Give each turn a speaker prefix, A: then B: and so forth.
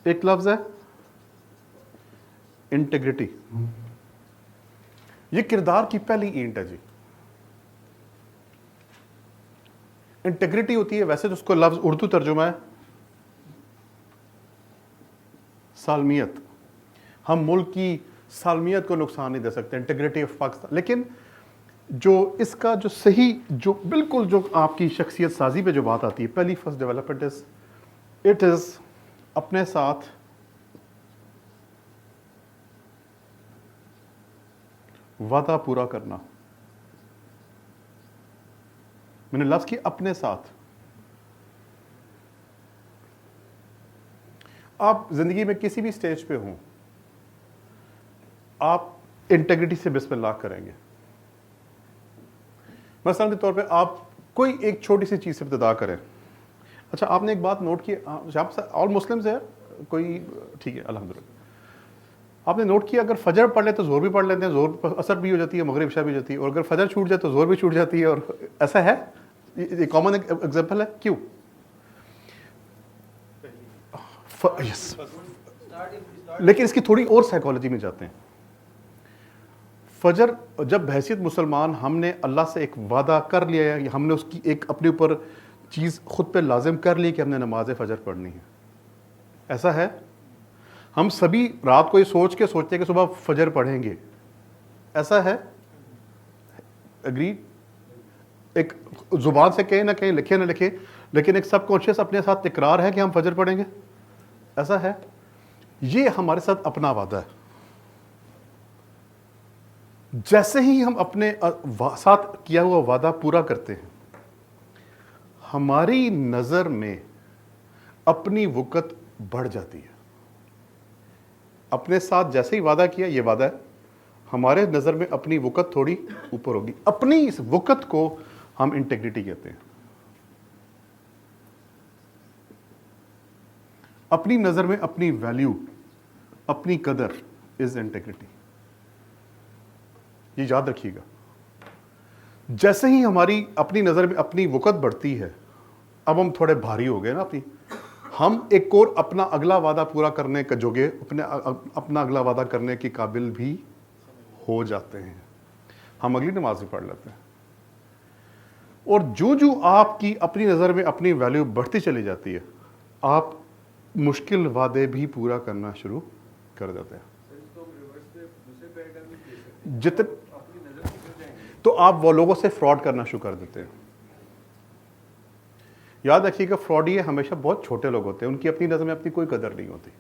A: ایک لفظ ہے انٹیگریٹی. یہ کردار کی پہلی اینٹ ہے جی. انٹیگریٹی ہوتی ہے ویسے تو اس کو لفظ اردو ترجمہ ہے سالمیت. ہم ملک کی سالمیت کو نقصان نہیں دے سکتے, انٹیگریٹی آف پاکستان. لیکن جو اس کا جو صحیح جو بالکل جو آپ کی شخصیت سازی پہ جو بات آتی ہے, پہلی first development is it is اپنے ساتھ وعدہ پورا کرنا. میں نے لفظ کی اپنے ساتھ. آپ زندگی میں کسی بھی سٹیج پہ ہوں, آپ انٹیگریٹی سے بسم اللہ کریں گے. مثلا کے طور پہ آپ کوئی ایک چھوٹی سی چیز سے ابتدا کریں. اچھا آپ نے ایک بات نوٹ کی, آل مسلمز ہے کوئی, ٹھیک ہے الحمدللہ. آپ نے نوٹ کیا اگر فجر پڑھ لیں تو زور بھی پڑھ لیتے ہیں, زور اثر بھی ہو جاتی ہے, مغرب عشاء بھی ہو جاتی ہے, اور اگر فجر چھوٹ جائے تو زور بھی چھوٹ جاتی ہے. اور ایسا ہے, یہ کامن ایگزامپل ہے. کیوں؟ یس. لیکن اس کی تھوڑی اور سائیکالوجی میں جاتے ہیں. فجر جب بحیثیت مسلمان ہم نے اللہ سے ایک وعدہ کر لیا ہے, ہم نے اس کی ایک اپنے اوپر چیز خود پہ لازم کر لی کہ ہم نے نماز فجر پڑھنی ہے. ایسا ہے, ہم سبھی رات کو یہ سوچ کے سوچتے ہیں کہ صبح فجر پڑھیں گے. ایسا ہے, اگری. ایک زبان سے کہیں نہ کہیں, لکھے نہ لکھے, لیکن ایک سب کانشیس اپنے ساتھ تکرار ہے کہ ہم فجر پڑھیں گے. ایسا ہے, یہ ہمارے ساتھ اپنا وعدہ ہے. جیسے ہی ہم اپنے ساتھ کیا ہوا وعدہ پورا کرتے ہیں, ہماری نظر میں اپنی وقت بڑھ جاتی ہے. اپنے ساتھ جیسے ہی وعدہ کیا, یہ وعدہ ہے, ہمارے نظر میں اپنی وقت تھوڑی اوپر ہوگی. اپنی اس وقت کو ہم انٹیگریٹی کہتے ہیں. اپنی نظر میں اپنی ویلیو, اپنی قدر از انٹیگریٹی. یہ یاد رکھیے گا. جیسے ہی ہماری اپنی نظر میں اپنی وقت بڑھتی ہے, اب ہم تھوڑے بھاری ہو گئے نا اپنی, ہم ایک اور اپنا اگلا وعدہ پورا کرنے کا جوگے, اپنا اگلا وعدہ کرنے کے قابل بھی ہو جاتے ہیں. ہم اگلی نماز بھی پڑھ لیتے ہیں. اور جو آپ کی اپنی نظر میں اپنی ویلیو بڑھتی چلی جاتی ہے, آپ مشکل وعدے بھی پورا کرنا شروع کر دیتے ہیں. تو آپ وہ لوگوں سے فراڈ کرنا شروع کر دیتے ہیں. یاد رکھیے گا, فراڈ یہ ہمیشہ بہت چھوٹے لوگ ہوتے ہیں, ان کی اپنی نظر میں اپنی کوئی قدر نہیں ہوتی.